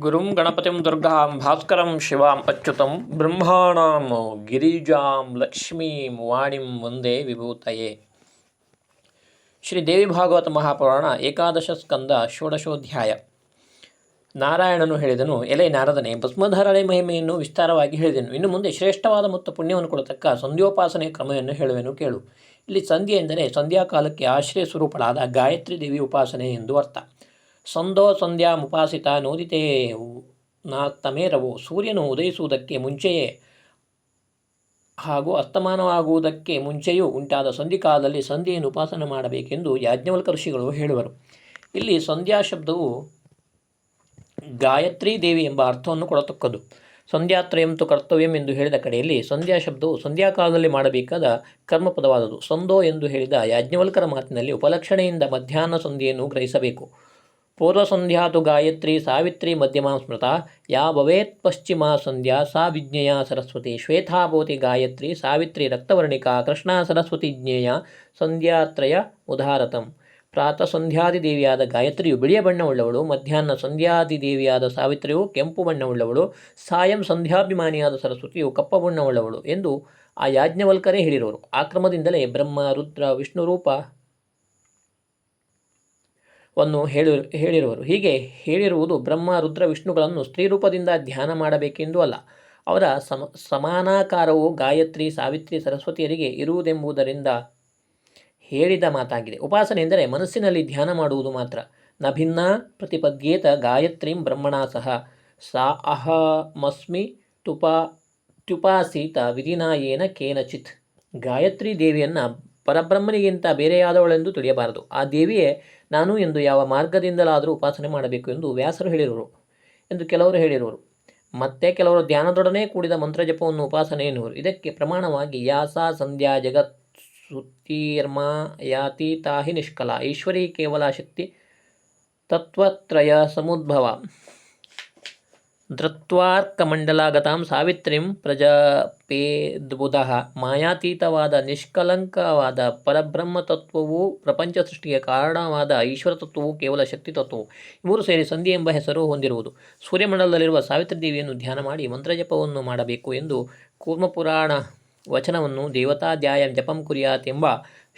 ಗುರುಂ ಗಣಪತಿಂ ದುರ್ಗಾಂ ಭಾಸ್ಕರಂ ಶಿವಾಂ ಅಚ್ಯುತಂ ಬ್ರಹ್ಮಾಣಾಂ ಗಿರಿಜಾಂ ಲಕ್ಷ್ಮೀಂ ವಾಣಿಂ ವಂದೇ ವಿಭೂತಯೇ. ಶ್ರೀ ದೇವಿ ಭಾಗವತ ಮಹಾಪುರಾಣ ಏಕಾದಶ ಸ್ಕಂದ ಷೋಡಶೋಧ್ಯಾಯ. ನಾರಾಯಣನು ಹೇಳಿದನು, ಎಲೆ ನಾರದನೇ, ಭಸ್ಮಧಾರಣೆ ಮಹಿಮೆಯನ್ನು ವಿಸ್ತಾರವಾಗಿ ಹೇಳಿದೆನು. ಇನ್ನು ಮುಂದೆ ಶ್ರೇಷ್ಠವಾದ ಮತ್ತು ಪುಣ್ಯವನ್ನು ಕೊಡತಕ್ಕ ಸಂಧ್ಯೋಪಾಸನೆಯ ಕ್ರಮವನ್ನು ಹೇಳುವೆನು ಕೇಳು. ಇಲ್ಲಿ ಸಂಧ್ಯೆ ಎಂದರೆ ಸಂಧ್ಯಾಕಾಲಕ್ಕೆ ಆಶ್ರಯ ಸ್ವರೂಪಳಾದ ಗಾಯತ್ರಿ ದೇವಿ ಉಪಾಸನೆ ಎಂದು ಅರ್ಥ. ಸಂಧೋ ಸಂಧ್ಯಾ ಮುಪಾಸಿತ ನೋದಿತೇ ನಾತ್ತಮೇರವೋ. ಸೂರ್ಯನು ಉದಯಿಸುವುದಕ್ಕೆ ಮುಂಚೆಯೇ ಹಾಗೂ ಅಸ್ತಮಾನವಾಗುವುದಕ್ಕೆ ಮುಂಚೆಯೂ ಉಂಟಾದ ಸಂಧಿಕಾಲದಲ್ಲಿ ಸಂಧ್ಯೆಯನ್ನು ಉಪಾಸನೆ ಮಾಡಬೇಕೆಂದು ಯಾಜ್ಞವಲ್ಕ ಋಷಿಗಳು ಹೇಳುವರು. ಇಲ್ಲಿ ಸಂಧ್ಯಾ ಶಬ್ದವು ಗಾಯತ್ರಿ ದೇವಿ ಎಂಬ ಅರ್ಥವನ್ನು ಕೊಡತಕ್ಕದ್ದು. ಸಂಧ್ಯಾತ್ರಯಂತು ಕರ್ತವ್ಯಂ ಎಂದು ಹೇಳಿದ ಕಡೆಯಲ್ಲಿ ಸಂಧ್ಯಾ ಶಬ್ದವು ಸಂಧ್ಯಾಕಾಲದಲ್ಲಿ ಮಾಡಬೇಕಾದ ಕರ್ಮಪದವಾದುದು. ಸಂಧೋ ಎಂದು ಹೇಳಿದ ಯಾಜ್ಞವಲ್ಕರ ಮಾತಿನಲ್ಲಿ ಉಪಲಕ್ಷಣೆಯಿಂದ ಮಧ್ಯಾಹ್ನ ಸಂಧ್ಯೆಯನ್ನು ಗ್ರಹಿಸಬೇಕು. ಪೂರ್ವ ಸಂಧ್ಯಾತು ಗಾಯತ್ರಿ ಸಾವಿತ್ರಿ ಮಧ್ಯಮಾ ಸ್ಮೃತ ಯಾ ಭವೇತ್ ಪಶ್ಚಿಮಾ ಸಂಧ್ಯಾ ಸಾ ವಿಜ್ಞೇಯ ಸರಸ್ವತಿ ಶ್ವೇತಾ ಭವತಿ ಗಾಯತ್ರಿ ಸಾವಿತ್ರಿ ರಕ್ತವರ್ಣಿಕಾ ಕೃಷ್ಣಾ ಸರಸ್ವತಿ ಜ್ಞೇಯ ಸಂಧ್ಯಾತ್ರಯ ಉದಾರತಂ. ಪ್ರಾತಃ ಸಂಧ್ಯಾದಿದೇವಿಯಾದ ಗಾಯತ್ರಿಯು ಬಿಳಿಯ ಬಣ್ಣವುಳ್ಳವಳು, ಮಧ್ಯಾಹ್ನ ಸಂಧ್ಯಾದಿದೇವಿಯಾದ ಸಾವಿತ್ರಿಯು ಕೆಂಪು ಬಣ್ಣವುಳ್ಳವಳು, ಸಾಯಂ ಸಂಧ್ಯಾಭಿಮಾನಿಯಾದ ಸರಸ್ವತಿಯು ಕಪ್ಪ ಬಣ್ಣವುಳ್ಳವಳು ಎಂದು ಆ ಯಾಜ್ಞವಲ್ಕರೇ ಹೇಳಿರುವರು. ಆ ಕ್ರಮದಿಂದಲೇ ಬ್ರಹ್ಮ ರುದ್ರ ವಿಷ್ಣು ರೂಪವನ್ನು ಹೇಳಿರುವರು. ಹೀಗೆ ಹೇಳಿರುವುದು ಬ್ರಹ್ಮ ರುದ್ರ ವಿಷ್ಣುಗಳನ್ನು ಸ್ತ್ರೀ ರೂಪದಿಂದ ಧ್ಯಾನ ಮಾಡಬೇಕೆಂದು ಅಲ್ಲ. ಅವರ ಸಮಾನಾಕಾರವು ಗಾಯತ್ರಿ ಸಾವಿತ್ರಿ ಸರಸ್ವತಿಯರಿಗೆ ಇರುವುದೆಂಬುದರಿಂದ ಹೇಳಿದ ಮಾತಾಗಿದೆ. ಉಪಾಸನೆ ಎಂದರೆ ಮನಸ್ಸಿನಲ್ಲಿ ಧ್ಯಾನ ಮಾಡುವುದು ಮಾತ್ರ. ನ ಭಿನ್ನ ಪ್ರತಿಪದ್ಯೇತ ಗಾಯತ್ರೀಂ ಬ್ರಹ್ಮಣಾ ಸಹ ಸಾ ಅಹಮಸ್ಮಿ ತ್ಯುಪಾಸೀತ ವಿಧಿನಾಯೇನ ಕೇನಚಿತ್. ಗಾಯತ್ರಿ ದೇವಿಯನ್ನು ಪರಬ್ರಹ್ಮನಿಗಿಂತ ಬೇರೆಯಾದವಳೆಂದು ತಿಳಿಯಬಾರದು. ಆ ದೇವಿಯೇ ನಾನು ಎಂದು ಯಾವ ಮಾರ್ಗದಿಂದಲಾದರೂ ಉಪಾಸನೆ ಮಾಡಬೇಕು ಎಂದು ವ್ಯಾಸರು ಹೇಳಿರುವರು ಎಂದು ಕೆಲವರು ಹೇಳಿರುವರು. ಮತ್ತೆ ಕೆಲವರು ಧ್ಯಾನದೊಡನೆ ಕೂಡಿದ ಮಂತ್ರಜಪವನ್ನು ಉಪಾಸನೆ ಎನ್ನುವರು. ಇದಕ್ಕೆ ಪ್ರಮಾಣವಾಗಿ ಯಾಸಾ ಸಂಧ್ಯಾ ಜಗತ್ ಸುತ್ತೀರ್ಮಾ ಯಾತಿ ತಾಹಿ ನಿಷ್ಕಲ ಈಶ್ವರಿ ಕೇವಲ ಶಕ್ತಿ ತತ್ವತ್ರಯ ಸಮುದ್ಭವ ಧೃತ್ವಾರ್ಕಮಂಡಲಾಗತಾಂ ಸಾವಿತ್ರಿಂ ಪ್ರಜಪೇದ್ಬುಧಃ. ಮಾಯಾತೀತವಾದ ನಿಷ್ಕಲಂಕವಾದ ಪರಬ್ರಹ್ಮ ತತ್ವವು ಪ್ರಪಂಚ ಸೃಷ್ಟಿಗೆ ಕಾರಣವಾದ ಈಶ್ವರ ತತ್ವವು ಕೇವಲ ಶಕ್ತಿ ತತ್ವವು ಮೂರು ಸೇರಿ ಸಂಧಿ ಎಂಬ ಹೆಸರು ಹೊಂದಿರುವುದು. ಸೂರ್ಯಮಂಡಲದಲ್ಲಿರುವ ಸಾವಿತ್ರಿ ದೇವಿಯನ್ನು ಧ್ಯಾನ ಮಾಡಿ ಮಂತ್ರಜಪವನ್ನು ಮಾಡಬೇಕು ಎಂದು ಕೂರ್ಮಪುರಾಣ ವಚನವನ್ನು ದೇವತಾಧ್ಯಾಯ ಜಪಂ ಕುರ್ಯಾತ್ ಎಂಬ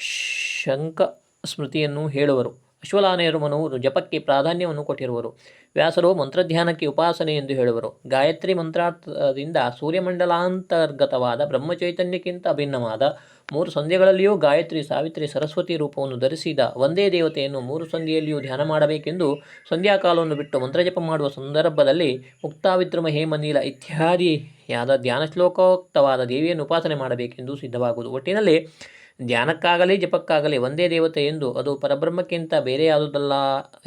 ಶಂಕ ಸ್ಮೃತಿಯನ್ನು ಹೇಳುವರು. ಅಶ್ವಲಾಯನರು ಮನುವರು ಜಪಕ್ಕೆ ಪ್ರಾಧಾನ್ಯವನ್ನು ಕೊಟ್ಟಿರುವರು. ವ್ಯಾಸರು ಮಂತ್ರಧ್ಯಾನಕ್ಕೆ ಉಪಾಸನೆ ಎಂದು ಹೇಳುವರು. ಗಾಯತ್ರಿ ಮಂತ್ರಾರ್ಥದಿಂದ ಸೂರ್ಯಮಂಡಲಾಂತರ್ಗತವಾದ ಬ್ರಹ್ಮಚೈತನ್ಯಕ್ಕಿಂತ ಅಭಿನ್ನವಾದ ಮೂರು ಸಂಧ್ಯೆಗಳಲ್ಲಿಯೂ ಗಾಯತ್ರಿ ಸಾವಿತ್ರಿ ಸರಸ್ವತಿ ರೂಪವನ್ನು ಧರಿಸಿದ ಒಂದೇ ದೇವತೆಯನ್ನು ಮೂರು ಸಂಧ್ಯೆಯಲ್ಲಿಯೂ ಧ್ಯಾನ ಮಾಡಬೇಕೆಂದು ಸಂಧ್ಯಾಕಾಲವನ್ನು ಬಿಟ್ಟು ಮಂತ್ರಜಪ ಮಾಡುವ ಸಂದರ್ಭದಲ್ಲಿ ಮುಕ್ತಾವಿದ್ರುಮ ಹೇಮನೀಲ ಇತ್ಯಾದಿಯಾದ ಧ್ಯಾನ ಶ್ಲೋಕೋಕ್ತವಾದ ದೇವಿಯನ್ನು ಉಪಾಸನೆ ಮಾಡಬೇಕೆಂದು ಸಿದ್ಧವಾಗುವುದು. ಒಟ್ಟಿನಲ್ಲಿ ಧ್ಯಾನಕ್ಕಾಗಲಿ ಜಪಕ್ಕಾಗಲಿ ಒಂದೇ ದೇವತೆ ಎಂದು, ಅದು ಪರಬ್ರಹ್ಮಕ್ಕಿಂತ ಬೇರೆಯಾದುದಲ್ಲ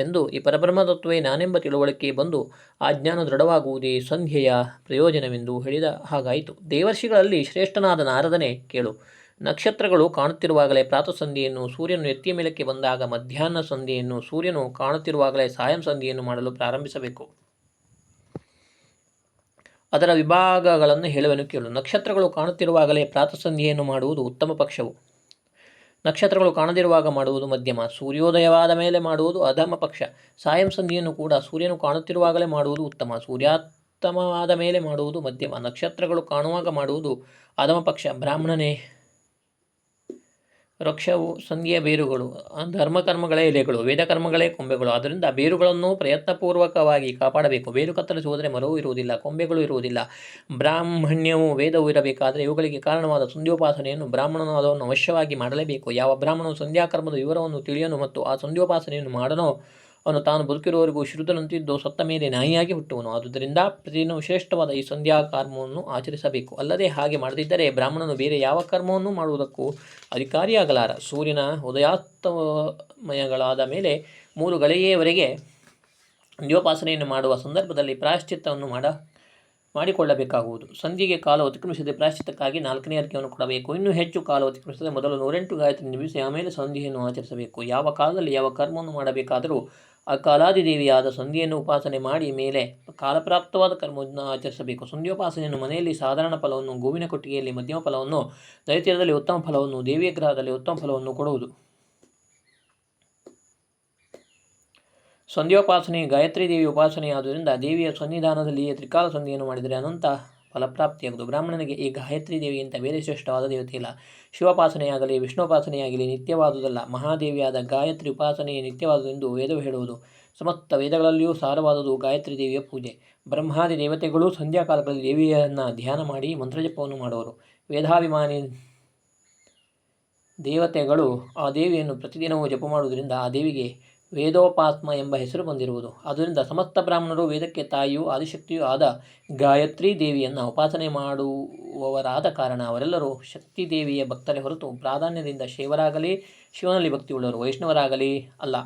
ಎಂದು, ಈ ಪರಬ್ರಹ್ಮ ತತ್ವವೇ ನಾನೆಂಬ ತಿಳುವಳಿಕೆ ಬಂದು ಆ ಜ್ಞಾನ ದೃಢವಾಗುವುದೇ ಸಂಧ್ಯೆಯ ಪ್ರಯೋಜನವೆಂದು ಹೇಳಿದ ಹಾಗಾಯಿತು. ದೇವರ್ಷಿಗಳಲ್ಲಿ ಶ್ರೇಷ್ಠನಾದ ನಾರದನೇ ಕೇಳು. ನಕ್ಷತ್ರಗಳು ಕಾಣುತ್ತಿರುವಾಗಲೇ ಪ್ರಾತಃ ಸಂಧ್ಯೆಯನ್ನು, ಸೂರ್ಯನು ಎತ್ತಿಯ ಮೇಲಕ್ಕೆ ಬಂದಾಗ ಮಧ್ಯಾಹ್ನ ಸಂಧ್ಯೆಯನ್ನು, ಸೂರ್ಯನು ಕಾಣುತ್ತಿರುವಾಗಲೇ ಸಾಯಂ ಸಂಧ್ಯೆಯನ್ನು ಮಾಡಲು ಪ್ರಾರಂಭಿಸಬೇಕು. ಅದರ ವಿಭಾಗಗಳನ್ನು ಹೇಳುವೆನು ಕೇಳು. ನಕ್ಷತ್ರಗಳು ಕಾಣುತ್ತಿರುವಾಗಲೇ ಪ್ರಾತಃ ಸಂಧ್ಯೆಯನ್ನು ಮಾಡುವುದು ಉತ್ತಮ ಪಕ್ಷವು. ನಕ್ಷತ್ರಗಳು ಕಾಣದಿರುವಾಗ ಮಾಡುವುದು ಮಧ್ಯಮ, ಸೂರ್ಯೋದಯವಾದ ಮೇಲೆ ಮಾಡುವುದು ಅಧಮ ಪಕ್ಷ. ಸಾಯಂ ಸಂಧಿಯನ್ನು ಕೂಡ ಸೂರ್ಯನು ಕಾಣುತ್ತಿರುವಾಗಲೇ ಮಾಡುವುದು ಉತ್ತಮ, ಸೂರ್ಯಾಸ್ತಮವಾದ ಮೇಲೆ ಮಾಡುವುದು ಮಧ್ಯಮ, ನಕ್ಷತ್ರಗಳು ಕಾಣುವಾಗ ಮಾಡುವುದು ಅಧಮ ಪಕ್ಷ. ಬ್ರಾಹ್ಮಣನೇ ವೃಕ್ಷವು ಸಂಧಿಯ ಬೇರುಗಳು, ಧರ್ಮಕರ್ಮಗಳೇ ಎಲೆಗಳು, ವೇದಕರ್ಮಗಳೇ ಕೊಂಬೆಗಳು. ಆದ್ದರಿಂದ ಬೇರುಗಳನ್ನು ಪ್ರಯತ್ನಪೂರ್ವಕವಾಗಿ ಕಾಪಾಡಬೇಕು. ಬೇರು ಕತ್ತರಿಸಿ ಹೋದರೆ ಮರವೂ ಇರುವುದಿಲ್ಲ, ಕೊಂಬೆಗಳು ಇರುವುದಿಲ್ಲ. ಬ್ರಾಹ್ಮಣ್ಯವೂ ವೇದವೂ ಇರಬೇಕಾದರೆ ಇವುಗಳಿಗೆ ಕಾರಣವಾದ ಸಂಧ್ಯೋಪಾಸನೆಯನ್ನು ಬ್ರಾಹ್ಮಣನಾದವನು ಅವಶ್ಯವಾಗಿ ಮಾಡಲೇಬೇಕು. ಯಾವ ಬ್ರಾಹ್ಮಣನು ಸಂಧ್ಯಾಕರ್ಮದ ವಿವರವನ್ನು ತಿಳಿಯನು ಮತ್ತು ಆ ಸಂಧ್ಯೋಪಾಸನೆಯನ್ನು ಮಾಡನೋ ಅವನು ತಾನು ಬದುಕಿರುವವರೆಗೂ ಶುದ್ಧನಂತಿದ್ದು ಸತ್ತ ಮೇಲೆ ನಾಯಿಯಾಗಿ ಹುಟ್ಟುವನು. ಆದುದರಿಂದ ಪ್ರತಿದಿನ ಶ್ರೇಷ್ಠವಾದ ಈ ಸಂಧ್ಯಾ ಕರ್ಮವನ್ನು ಆಚರಿಸಬೇಕು. ಅಲ್ಲದೆ ಹಾಗೆ ಮಾಡದಿದ್ದರೆ ಬ್ರಾಹ್ಮಣನು ಬೇರೆ ಯಾವ ಕರ್ಮವನ್ನು ಮಾಡುವುದಕ್ಕೂ ಅಧಿಕಾರಿಯಾಗಲಾರ. ಸೂರ್ಯನ ಉದಯಾಸ್ತಮಯಗಳಾದ ಮೇಲೆ 3 ಗಳಿಗೆಯವರೆಗೆ ಸಂಧ್ಯೋಪಾಸನೆಯನ್ನು ಮಾಡುವ ಸಂದರ್ಭದಲ್ಲಿ ಪ್ರಾಯಶ್ಚಿತ್ತವನ್ನು ಮಾಡಿಕೊಳ್ಳಬೇಕಾಗುವುದು. ಸಂಧ್ಯೆಗೆ ಕಾಲ ಅತಿಕ್ರಮಿಸದೆ ಪ್ರಾಯಶ್ಚಿತ್ತಕ್ಕಾಗಿ 4ನೇ ಅರ್ಘ್ಯವನ್ನು ಕೊಡಬೇಕು. ಇನ್ನೂ ಹೆಚ್ಚು ಕಾಲ ಅತಿಕ್ರಮಿಸದೆ ಮೊದಲು 108 ಗಾಯತ್ರಿ ನಿಲ್ಲಿಸಿ ಆಮೇಲೆ ಸಂಧ್ಯೆಯನ್ನು ಆಚರಿಸಬೇಕು. ಯಾವ ಕಾಲದಲ್ಲಿ ಯಾವ ಕರ್ಮವನ್ನು ಮಾಡಬೇಕಾದರೂ ಆ ಕಾಲಾದಿದೇವಿಯಾದ ಸಂಧ್ಯೆಯನ್ನು ಉಪಾಸನೆ ಮಾಡಿ ಮೇಲೆ ಕಾಲಪ್ರಾಪ್ತವಾದ ಕರ್ಮವನ್ನು ಆಚರಿಸಬೇಕು. ಸಂಧ್ಯೋಪಾಸನೆಯನ್ನು ಮನೆಯಲ್ಲಿ ಸಾಧಾರಣ ಫಲವನ್ನು, ಗೋವಿನ ಕೊಟ್ಟಿಗೆಯಲ್ಲಿ ಮಧ್ಯಮ ಫಲವನ್ನು, ನೈತೀರದಲ್ಲಿ ಉತ್ತಮ ಫಲವನ್ನು, ದೇವಿಯ ಗ್ರಹದಲ್ಲಿ ಉತ್ತಮ ಫಲವನ್ನು ಕೊಡುವುದು. ಸಂಧ್ಯೋಪಾಸನೆ ಗಾಯತ್ರಿ ದೇವಿ ಉಪಾಸನೆಯಾದುದರಿಂದ ದೇವಿಯ ಸನ್ನಿಧಾನದಲ್ಲಿಯೇ ತ್ರಿಕಾಲ ಸಂಧಿಯನ್ನು ಮಾಡಿದರೆ ಅನಂತ ಫಲಪ್ರಾಪ್ತಿಯಾಗುವುದು. ಬ್ರಾಹ್ಮಣನಿಗೆ ಈ ಗಾಯತ್ರಿ ದೇವಿಗಿಂತ ಬೇರೆ ಶ್ರೇಷ್ಠವಾದ ದೇವತೆ ಇಲ್ಲ. ಶಿವೋಪಾಸನೆಯಾಗಲಿ ವಿಷ್ಣುಪಾಸನೆಯಾಗಲಿ ನಿತ್ಯವಾದುದಲ್ಲ. ಮಹಾದೇವಿಯಾದ ಗಾಯತ್ರಿ ಉಪಾಸನೆಯೇ ನಿತ್ಯವಾದುದೆಂದು ವೇದವು ಹೇಳುವುದು. ಸಮಸ್ತ ವೇದಗಳಲ್ಲಿಯೂ ಸಾರವಾದುದು ಗಾಯತ್ರಿ ದೇವಿಯ ಪೂಜೆ. ಬ್ರಹ್ಮಾದಿ ದೇವತೆಗಳು ಸಂಧ್ಯಾಕಾಲಗಳಲ್ಲಿ ದೇವಿಯನ್ನು ಧ್ಯಾನ ಮಾಡಿ ಮಂತ್ರಜಪವನ್ನು ಮಾಡುವರು. ವೇದಾಭಿಮಾನಿ ದೇವತೆಗಳು ಆ ದೇವಿಯನ್ನು ಪ್ರತಿದಿನವೂ ಜಪ ಮಾಡುವುದರಿಂದ ಆ ದೇವಿಗೆ ವೇದೋಪಾಸ್ಮ ಎಂಬ ಹೆಸರು ಬಂದಿರುವುದು. ಆದ್ದರಿಂದ ಸಮಸ್ತ ಬ್ರಾಹ್ಮಣರು ವೇದಕ್ಕೆ ತಾಯಿಯೂ ಆದಿಶಕ್ತಿಯೂ ಆದ ಗಾಯತ್ರಿ ದೇವಿಯನ್ನು ಉಪಾಸನೆ ಮಾಡುವವರಾದ ಕಾರಣ ಅವರೆಲ್ಲರೂ ಶಕ್ತಿ ದೇವಿಯ ಭಕ್ತರೇ ಹೊರತು ಪ್ರಾಧಾನ್ಯದಿಂದ ಶೈವರಾಗಲಿ ಶಿವನಲ್ಲಿ ಭಕ್ತಿಯುಳ್ಳವರು ವೈಷ್ಣವರಾಗಲಿ ಅಲ್ಲ.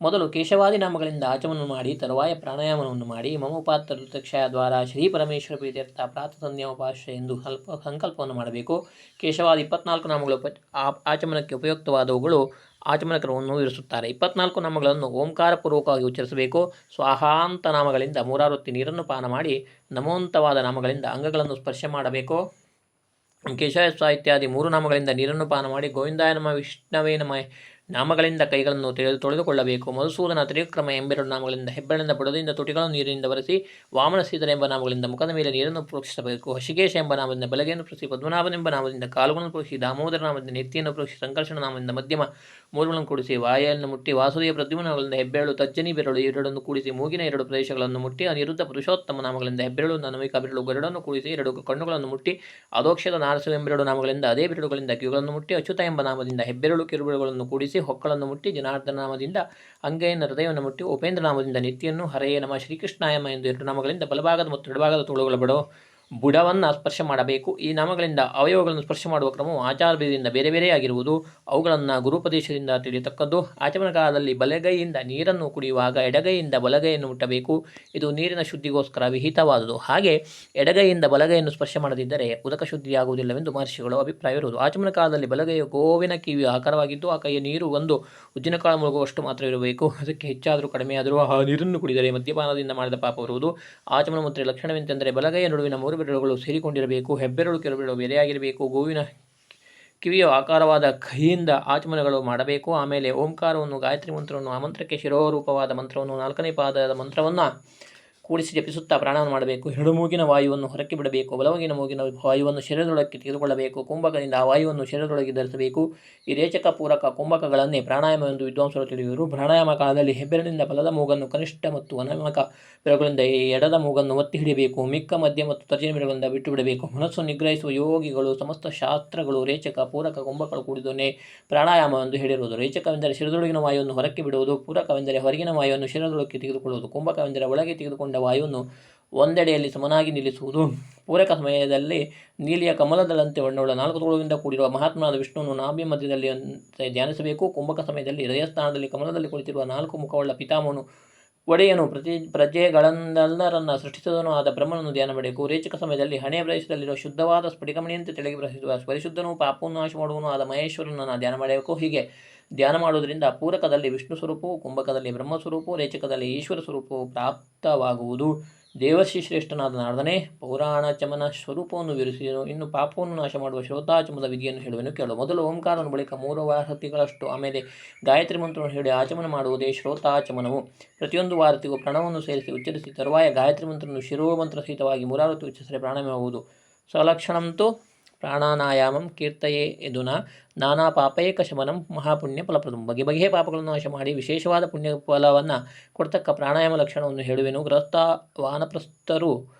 ಮೊದಲು ಕೇಶವಾದಿ ನಾಮಗಳಿಂದ ಆಚಮನ ಮಾಡಿ ತರುವಾಯ ಪ್ರಾಣಾಯಾಮವನ್ನು ಮಾಡಿ ಮಮೋಪಾತ್ರ ಋತಕ್ಷಯ ದ್ವಾರ ಶ್ರೀ ಪರಮೇಶ್ವರ ಪ್ರೀತ್ಯರ್ಥ ಪ್ರಾತಃ ಸಂಧ್ಯೋಪಾಶ್ಯ ಎಂದು ಸಂಕಲ್ಪವನ್ನು ಮಾಡಬೇಕು. ಕೇಶವಾದಿ 24 ನಾಮಗಳು ಆಚಮನಕ್ಕೆ ಉಪಯುಕ್ತವಾದವುಗಳು ಆಚಮನ ಕ್ರಮವನ್ನು ವಿವರಿಸುತ್ತಾರೆ. 24 ನಾಮಗಳನ್ನು ಓಂಕಾರಪೂರ್ವಕವಾಗಿ ಉಚ್ಚರಿಸಬೇಕು. ಸ್ವಾಹಾಂತ ನಾಮಗಳಿಂದ 3 ಹೊತ್ತಿ ನೀರನ್ನು ಪಾನ ಮಾಡಿ ನಮೋಂತವಾದ ನಾಮಗಳಿಂದ ಅಂಗಗಳನ್ನು ಸ್ಪರ್ಶ ಮಾಡಬೇಕು. ಕೇಶವ ಇತ್ಯಾದಿ 3 ನಾಮಗಳಿಂದ ನೀರನ್ನು ಪಾನ ಮಾಡಿ ಗೋವಿಂದಾಯ ನಮ ವಿಷ್ಣವೇ ನಮ ನಾಮಗಳಿಂದ ಕೈಗಳನ್ನು ತೊಳೆದುಕೊಳ್ಳಬೇಕು. ಮಧುಸೂದನ ತ್ರಿವಿಕ್ರಮ ಎಂಬೆರಡು ನಾಮಗಳಿಂದ ಹೆಬ್ಬೆರಳಿಂದ ಬುಡದಿಂದ ತುಟಿಗಳನ್ನು ನೀರಿನಿಂದ ಬರೆಸಿ, ವಾಮನ ಶ್ರೀಧರ ಎಂಬ ನಾಮಗಳಿಂದ ಮುಖದ ಮೇಲೆ ನೀರನ್ನು ಪ್ರೋಕ್ಷಿಸಬೇಕು. ಹಷಿಕೇಶ ಎಂಬ ನಾಮದಿಂದ ಬಲಗೆಯನ್ನು ಪ್ರೋಕ್ಷಿಸಿ, ಪದ್ಮನಾಭನೆಂಬ ನಾಮದಿಂದ ಕಾಲುಗಳನ್ನು ಪ್ರೋಕ್ಷಿಸಿ, ದಾಮೋದರ ನಾಮದಿಂದ ನೆತ್ತಿಯನ್ನು ಪ್ರೋಕ್ಷಿಸಿ, ಸಂಕರ್ಷಣ ನಾಮದಿಂದ ಮಧ್ಯಮ ಮೂರುಗಳನ್ನು ಕೂಡಿಸಿ, ವಾಯನ್ನು ಮುಟ್ಟಿ, ವಾಸುದೇವ ಪ್ರದ್ಯುಮ್ನ ನಾಮಗಳಿಂದ ಹೆಬ್ಬೆರಳು ತಜ್ಜನಿ ಬೆರಳು ಎರಡನ್ನು ಕೂಡಿಸಿ, ಮೂಗಿನ 2 ಪ್ರದೇಶಗಳನ್ನು ಮುಟ್ಟಿ, ಅನಿರುದ್ಧ ಪುರುಷೋತ್ತಮ ನಾಮಗಳಿಂದ ಹೆಬ್ಬೆರಳು ನಮಿಕ ಬೆರಳು ಗರುಡನ್ನು ಕೂಡಿಸಿ 2 ಕಣ್ಣುಗಳನ್ನು ಮುಟ್ಟಿ, ಅದೋಕ್ಷದ ನಾರಸಿಂಹ ಎಂಬೆರಡು ನಾಮಗಳಿಂದ ಅದೇ ಬೆರಳುಗಳಿಂದ ಕಿವಿಗಳನ್ನು ಮುಟ್ಟಿ, ಅಚ್ಯುತ ಎಂಬ ನಾಮದಿಂದ ಹೆಬ್ಬೆರಳು ಕಿರುಬೆರಳುಗಳನ್ನು ಕೂಡಿಸಿ, ಹೊಕ್ಕಳನ್ನು ಮುಟ್ಟಿ, ಜನಾರ್ದನ ನಾಮದಿಂದ ಅಂಗೈಯನ್ನು ಹೃದಯವನ್ನು ಮುಟ್ಟಿ, ಉಪೇಂದ್ರ ನಾಮದಿಂದ ನೆತ್ತಿಯನ್ನು, ಹರೆಯೇ ನಮ ಶ್ರೀಕೃಷ್ಣಾಯಮ ಎಂದು 2 ನಾಮಗಳಿಂದ ಬಲಭಾಗದ ಮತ್ತು ಎಡಭಾಗದ ತೋಳುಗಳ ಬುಡವನ್ನು ಸ್ಪರ್ಶ ಮಾಡಬೇಕು. ಈ ನಾಮಗಳಿಂದ ಅವಯವಗಳನ್ನು ಸ್ಪರ್ಶ ಮಾಡುವ ಕ್ರಮವು ಆಚಾರಭೇದದಿಂದ ಬೇರೆ ಬೇರೆಯಾಗಿರುವುದು. ಅವುಗಳನ್ನು ಗುರುಪದೇಶದಿಂದ ತಿಳಿಯತಕ್ಕದ್ದು. ಆಚಮನ ಕಾಲದಲ್ಲಿ ಬಲಗೈಯಿಂದ ನೀರನ್ನು ಕುಡಿಯುವಾಗ ಎಡಗೈಯಿಂದ ಬಲಗೈಯನ್ನು ಮುಟ್ಟಬೇಕು. ಇದು ನೀರಿನ ಶುದ್ಧಿಗೋಸ್ಕರ ವಿಹಿತವಾದುದು. ಹಾಗೆ ಎಡಗೈಯಿಂದ ಬಲಗೈಯನ್ನು ಸ್ಪರ್ಶ ಮಾಡದಿದ್ದರೆ ಉದಕ ಶುದ್ಧಿಯಾಗುವುದಿಲ್ಲವೆಂದು ಮಹರ್ಷಿಗಳು ಅಭಿಪ್ರಾಯವಿರುವುದು. ಆಚಮನ ಕಾಲದಲ್ಲಿ ಬಲಗೈಯು ಗೋವಿನ ಕಿವಿಯ ಆಕಾರವಾಗಿದ್ದು ಆ ಕೈಯ ನೀರು ಒಂದು ಉದ್ದಿನಕಾಳು ಮುಳುಗುವಷ್ಟು ಮಾತ್ರ ಇರಬೇಕು. ಅದಕ್ಕೆ ಹೆಚ್ಚಾದರೂ ಕಡಿಮೆಯಾದರೂ ಆ ನೀರನ್ನು ಕುಡಿದರೆ ಮದ್ಯಪಾನದಿಂದ ಮಾಡಿದ ಪಾಪ ಬರುವುದು. ಆಚಮನ ಮುದ್ರೆ ಲಕ್ಷಣವೆಂತೆಂದರೆ ಬಲಗೈಯ ನಡುವಿನ 3 ಬೆರಳುಗಳು ಸೇರಿಕೊಂಡಿರಬೇಕು. ಹೆಬ್ಬೆರಳು ಕಿರುಬೆರಳು ಬೇರೆಯಾಗಿರಬೇಕು. ಗೋವಿನ ಕಿವಿಯ ಆಕಾರವಾದ ಕೈಯಿಂದ ಆಚಮನಗಳು ಮಾಡಬೇಕು. ಆಮೇಲೆ ಓಂಕಾರವನ್ನು, ಗಾಯತ್ರಿ ಮಂತ್ರವನ್ನು, ಆ ಮಂತ್ರಕ್ಕೆ ಶಿರೋರೂಪವಾದ ಮಂತ್ರವನ್ನು, 4ನೇ ಪಾದದ ಮಂತ್ರವನ್ನು ಕೂಡಿಸಿ ಜಪಿಸುತ್ತಾ ಪ್ರಾಣವನ್ನು ಮಾಡಬೇಕು. 2 ಮೂಗಿನ ವಾಯುವನ್ನು ಹೊರಕ್ಕೆ ಬಿಡಬೇಕು. ಬಲಮೂಗಿನ ಮೂಗಿನ ವಾಯುವನ್ನು ಶರೀರದೊಳಕ್ಕೆ ತೆಗೆದುಕೊಳ್ಳಬೇಕು. ಕುಂಭಕದಿಂದ ಆ ವಾಯುವನ್ನು ಶರೀರದೊಳಗೆ ಧರಿಸಬೇಕು. ಈ ರೇಚಕ ಪೂರಕ ಕುಂಭಕಗಳನ್ನೇ ಪ್ರಾಣಾಯಾಮ ಎಂದು ವಿದ್ವಾಂಸರು ತಿಳಿಯುವರು. ಪ್ರಾಣಾಯಾಮ ಕಾಲದಲ್ಲಿ ಹೆಬ್ಬೆರಳಿನಿಂದ ಬಲದ ಮೂಗನ್ನು ಕನಿಷ್ಠ ಮತ್ತು ಅನಾಮಕ ಬೆರಳುಗಳಿಂದ ಎಡದ ಮೂಗನ್ನು ಒತ್ತಿ ಹಿಡಿಯಬೇಕು. ಮಿಕ್ಕ ಮಧ್ಯ ಮತ್ತು ತರ್ಜನಿ ಬೆರಳುಗಳಿಂದ ಬಿಟ್ಟು ಬಿಡಬೇಕು. ಮನಸ್ಸು ನಿಗ್ರಹಿಸುವ ಯೋಗಿಗಳು ಸಮಸ್ತ ಶಾಸ್ತ್ರಗಳು ರೇಚಕ ಪೂರಕ ಕುಂಭಕಗಳು ಕೂಡಿದನ್ನೇ ಪ್ರಾಣಾಯಾಮ ಎಂದು ಹೇಳಿರುವುದು. ರೇಚಕವೆಂದರೆ ಶಿರದೊಳಗಿನ ವಾಯುವನ್ನು ಹೊರಕ್ಕೆ ಬಿಡುವುದು. ಪೂರಕವೆಂದರೆ ಹೊರಗಿನ ವಾಯುವನ್ನು ಶಿರದೊಳಕ್ಕೆ ತೆಗೆದುಕೊಳ್ಳುವುದು. ಕುಂಭಕವೆಂದರೆ ಒಳಗೆ ತೆಗೆದುಕೊಂಡ ವಾಯುವನ್ನು ಒಂದೆಡೆಯಲ್ಲಿ ಸಮನಾಗಿ ನಿಲ್ಲಿಸುವುದು. ಪೂರಕ ಸಮಯದಲ್ಲಿ ನೀಲಿಯ ಕಮಲದಳಂತೆ ಬಣ್ಣವುಳ್ಳ 4 ತೋಳುಗಳಿಂದ ಕೂಡಿರುವ ಮಹಾತ್ಮನಾದ ವಿಷ್ಣುವನ್ನು ನಾಭಿ ಮಧ್ಯದಲ್ಲಿ ಧ್ಯಾನಿಸಬೇಕು. ಕುಂಭಕ ಸಮಯದಲ್ಲಿ ಹೃದಯಸ್ಥಾನದಲ್ಲಿ ಕಮಲದಲ್ಲಿ ಕುಳಿತಿರುವ 4 ಮುಖವುಳ್ಳ ಪಿತಾಮಹನು ಒಡೆಯನು ಪ್ರಜೆಗಳೆಲ್ಲರನ್ನ ಸೃಷ್ಟಿಸಿದವನು ಆದ ಬ್ರಹ್ಮನನ್ನು ಧ್ಯಾನ ಮಾಡಬೇಕು. ರೇಚಕ ಸಮಯದಲ್ಲಿ ಹಣೆಯ ಪ್ರದೇಶದಲ್ಲಿರುವ ಶುದ್ಧವಾದ ಸ್ಫಟಿಕಮಣಿಯಂತೆ ತೆಳಗೆ ಪ್ರವಹಿಸುವ ಪರಿಶುದ್ಧನೂ ಪಾಪವನ್ನು ನಾಶ ಮಾಡುವನು ಆದ ಮಹೇಶ್ವರನನ್ನು ಧ್ಯಾನ ಮಾಡಬೇಕು. ಹೀಗೆ ಧ್ಯಾನ ಮಾಡುವುದರಿಂದ ಪೂರಕದಲ್ಲಿ ವಿಷ್ಣು ಸ್ವರೂಪವು, ಕುಂಭಕದಲ್ಲಿ ಬ್ರಹ್ಮ ಸ್ವರೂಪವು, ರೇಚಕದಲ್ಲಿ ಈಶ್ವರ ಸ್ವರೂಪವು ಪ್ರಾಪ್ತವಾಗುವುದು. ದೇವರ್ಷಿ ಶ್ರೇಷ್ಠನಾದ ನಾರದನೇ ಪೌರಾಣ ಚಮನ ಸ್ವರೂಪವನ್ನು ವಿವರಿಸಿದನು. ಇನ್ನು ಪಾಪವನ್ನು ನಾಶ ಮಾಡುವ ಶ್ರೋತಾಚಮದ ವಿಧಿಯನ್ನು ಹೇಳುವೆನು ಕೇಳು. ಮೊದಲು ಓಂಕಾರವನ್ನು ಬಳಿಕ 3 ವಾರತಿಗಳಷ್ಟು, ಆಮೇಲೆ ಗಾಯತ್ರಿ ಮಂತ್ರವನ್ನು ಹೇಳಿ ಆಚಮನ ಮಾಡುವುದೇ ಶ್ರೋತಾಚಮನವು. ಪ್ರತಿಯೊಂದು ವಾರತಿಗೂ ಪ್ರಣವವನ್ನು ಸೇರಿಸಿ ಉಚ್ಚರಿಸಿ ತರುವಾಯ ಗಾಯತ್ರಿ ಮಂತ್ರವನ್ನು ಶಿರೋಮಂತ್ರ ಸಹಿತವಾಗಿ 3 ಹೊತ್ತು ಉಚ್ಚರಿಸಿದರೆ ಪ್ರಾಣಾಯಾಮವಾಗುವುದು. ಸಲಕ್ಷಣಂತು ಪ್ರಾಣಾಯಾಮಂ ಕೀರ್ತಯೇ ಯದುನಾ ನಾನಾ ಪಾಪೈಕ ಶಮನಂ ಮಹಾಪುಣ್ಯ ಫಲಪ್ರದಂ. ಬಗೆ ಬಗೆಯ ಪಾಪಗಳನ್ನು ನಾಶ ಮಾಡಿ ವಿಶೇಷವಾದ ಪುಣ್ಯ ಫಲವನ್ನು ಕೊಡ್ತಕ್ಕ ಪ್ರಾಣಾಯಾಮ ಲಕ್ಷಣವನ್ನು ಹೇಳುವೆನು. ಗೃಹಸ್ಥ ವಾನಪ್ರಸ್ಥರು